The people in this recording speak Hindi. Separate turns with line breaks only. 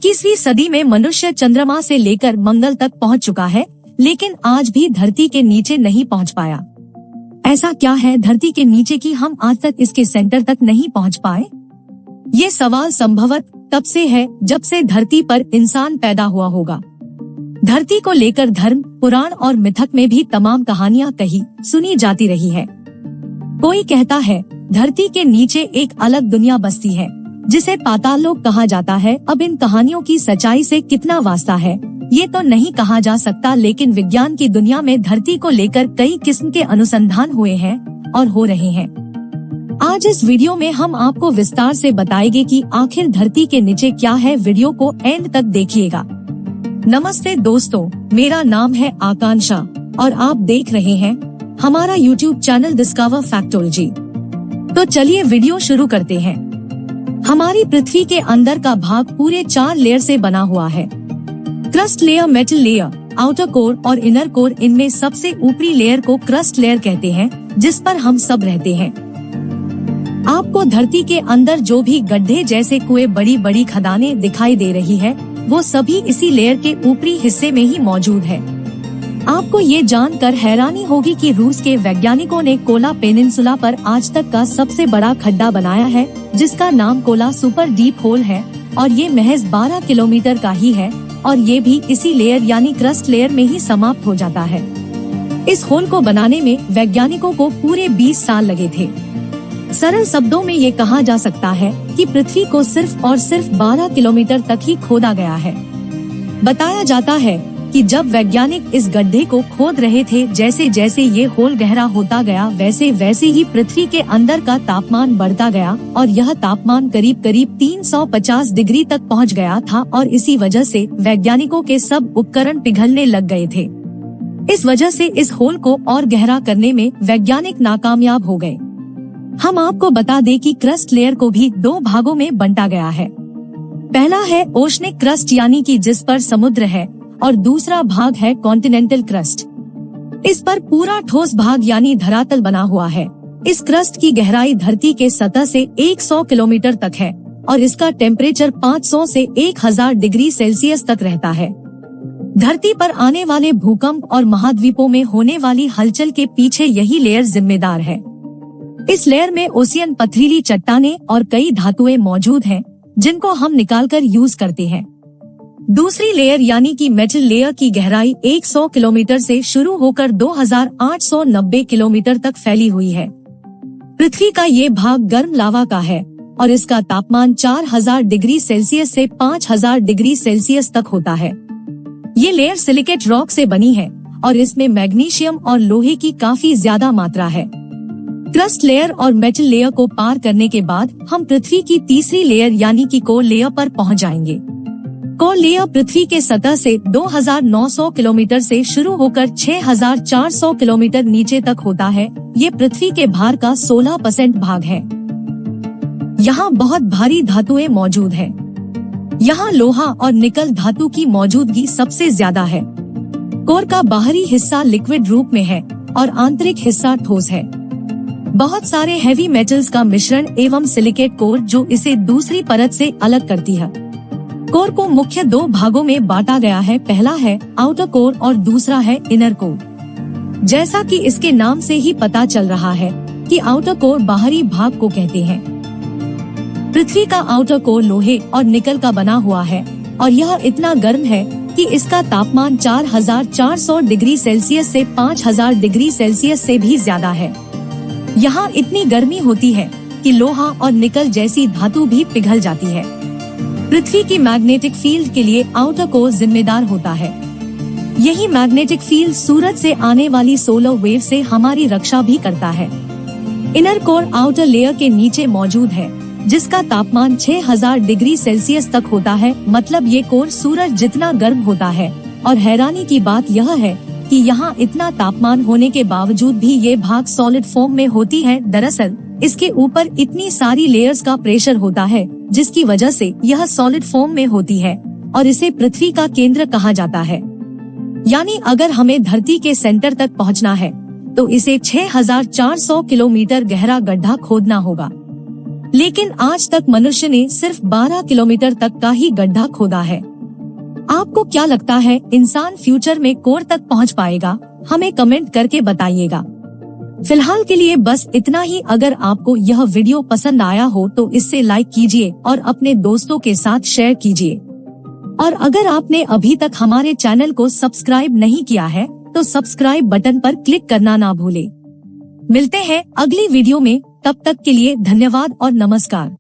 21वीं सदी में मनुष्य चंद्रमा से लेकर मंगल तक पहुंच चुका है, लेकिन आज भी धरती के नीचे नहीं पहुंच पाया। ऐसा क्या है धरती के नीचे कि हम आज तक इसके सेंटर तक नहीं पहुंच पाए? ये सवाल संभवत तब से है जब से धरती पर इंसान पैदा हुआ होगा। धरती को लेकर धर्म, पुराण और मिथक में भी तमाम कहानियां कही सुनी जाती रही है। कोई कहता है धरती के नीचे एक अलग दुनिया बसती है जिसे पाताल लोक कहा जाता है। अब इन कहानियों की सच्चाई से कितना वास्ता है ये तो नहीं कहा जा सकता, लेकिन विज्ञान की दुनिया में धरती को लेकर कई किस्म के अनुसंधान हुए हैं और हो रहे हैं। आज इस वीडियो में हम आपको विस्तार से बताएंगे कि आखिर धरती के नीचे क्या है। वीडियो को एंड तक देखिएगा। नमस्ते दोस्तों, मेरा नाम है आकांक्षा और आप देख रहे हैं हमारा YouTube चैनल डिस्कवर फैक्टोलॉजी। तो चलिए वीडियो शुरू करते हैं। हमारी पृथ्वी के अंदर का भाग पूरे 4 लेयर से बना हुआ है। Crust layer, metal layer, outer core और इनर कोर। इनमें सबसे ऊपरी लेयर को क्रस्ट लेयर कहते हैं, जिस पर हम सब रहते हैं। आपको धरती के अंदर जो भी गड्ढे जैसे कुएं, बड़ी बड़ी खदानें दिखाई दे रही है, वो सभी इसी लेयर के ऊपरी हिस्से में ही मौजूद है। आपको ये जानकर हैरानी होगी कि रूस के वैज्ञानिकों ने कोला पेनिनसुला पर आज तक का सबसे बड़ा खड्डा बनाया है, जिसका नाम कोला सुपर डीप होल है और ये महज 12 किलोमीटर का ही है और ये भी इसी लेयर यानी क्रस्ट लेयर में ही समाप्त हो जाता है। इस होल को बनाने में वैज्ञानिकों को पूरे 20 साल लगे थे। सरल शब्दों में ये कहा जा सकता है कि पृथ्वी को सिर्फ और सिर्फ 12 किलोमीटर तक ही खोदा गया है। बताया जाता है कि जब वैज्ञानिक इस गड्ढे को खोद रहे थे, जैसे जैसे ये होल गहरा होता गया, वैसे वैसे ही पृथ्वी के अंदर का तापमान बढ़ता गया और यह तापमान करीब करीब 350 डिग्री तक पहुंच गया था और इसी वजह से वैज्ञानिकों के सब उपकरण पिघलने लग गए थे। इस वजह से इस होल को और गहरा करने में वैज्ञानिक नाकामयाब हो गए। हम आपको बता दें कि क्रस्ट लेयर को भी 2 भागों में बांटा गया है। पहला है ओशनिक क्रस्ट यानी कि जिस पर समुद्र है, और दूसरा भाग है कॉन्टिनेंटल क्रस्ट। इस पर पूरा ठोस भाग यानी धरातल बना हुआ है। इस क्रस्ट की गहराई धरती के सतह से 100 किलोमीटर तक है और इसका टेम्परेचर 500 से 1000 डिग्री सेल्सियस तक रहता है। धरती पर आने वाले भूकंप और महाद्वीपों में होने वाली हलचल के पीछे यही लेयर जिम्मेदार है। इस लेयर में ओशियन, पथरीली चट्टानें और कई धातुएं मौजूद हैं, जिनको हम निकालकर यूज करते हैं। दूसरी लेयर यानी कि मेटल लेयर की गहराई 100 किलोमीटर से शुरू होकर 2890 किलोमीटर तक फैली हुई है। पृथ्वी का ये भाग गर्म लावा का है और इसका तापमान 4000 डिग्री सेल्सियस से 5000 डिग्री सेल्सियस तक होता है। ये लेयर सिलिकेट रॉक से बनी है और इसमें मैग्नीशियम और लोहे की काफी ज्यादा मात्रा है। क्रस्ट लेयर और मेटल लेयर को पार करने के बाद हम पृथ्वी की तीसरी लेयर यानी कि कोर लेयर पर पहुंच जाएंगे। कोर लेयर पृथ्वी के सतह से 2900 किलोमीटर से शुरू होकर 6400 किलोमीटर नीचे तक होता है। ये पृथ्वी के भार का 16% भाग है। यहाँ बहुत भारी धातुएं मौजूद हैं। यहाँ लोहा और निकल धातु की मौजूदगी सबसे ज्यादा है। कोर का बाहरी हिस्सा लिक्विड रूप में है और आंतरिक हिस्सा ठोस है। बहुत सारे हैवी मेटल्स का मिश्रण एवं सिलिकेट कोर जो इसे दूसरी परत से अलग करती है। कोर को मुख्य 2 भागों में बांटा गया है। पहला है आउटर कोर और दूसरा है इनर कोर। जैसा कि इसके नाम से ही पता चल रहा है कि आउटर कोर बाहरी भाग को कहते हैं। पृथ्वी का आउटर कोर लोहे और निकल का बना हुआ है और यह इतना गर्म है कि इसका तापमान 4400 डिग्री सेल्सियस से 5000 डिग्री सेल्सियस से भी ज्यादा है। यहाँ इतनी गर्मी होती है कि लोहा और निकल जैसी धातु भी पिघल जाती है। पृथ्वी की मैग्नेटिक फील्ड के लिए आउटर कोर जिम्मेदार होता है। यही मैग्नेटिक फील्ड सूरज से आने वाली सोलर वेव से हमारी रक्षा भी करता है। इनर कोर आउटर लेयर के नीचे मौजूद है, जिसका तापमान 6000 डिग्री सेल्सियस तक होता है। मतलब ये कोर सूरज जितना गर्म होता है। और हैरानी की बात यह है कि यहाँ इतना तापमान होने के बावजूद भी ये भाग सॉलिड फॉर्म में होती है। दरअसल इसके ऊपर इतनी सारी लेयर्स का प्रेशर होता है, जिसकी वजह से यह सॉलिड फॉर्म में होती है और इसे पृथ्वी का केंद्र कहा जाता है। यानी अगर हमें धरती के सेंटर तक पहुंचना है तो इसे 6400 किलोमीटर गहरा गड्ढा खोदना होगा। लेकिन आज तक मनुष्य ने सिर्फ 12 किलोमीटर तक का ही गड्ढा खोदा है। आपको क्या लगता है इंसान फ्यूचर में कोर तक पहुंच पाएगा? हमें कमेंट करके बताइएगा। फिलहाल के लिए बस इतना ही। अगर आपको यह वीडियो पसंद आया हो तो इसे लाइक कीजिए और अपने दोस्तों के साथ शेयर कीजिए। और अगर आपने अभी तक हमारे चैनल को सब्सक्राइब नहीं किया है तो सब्सक्राइब बटन पर क्लिक करना ना भूले। मिलते हैं अगली वीडियो में, तब तक के लिए धन्यवाद और नमस्कार।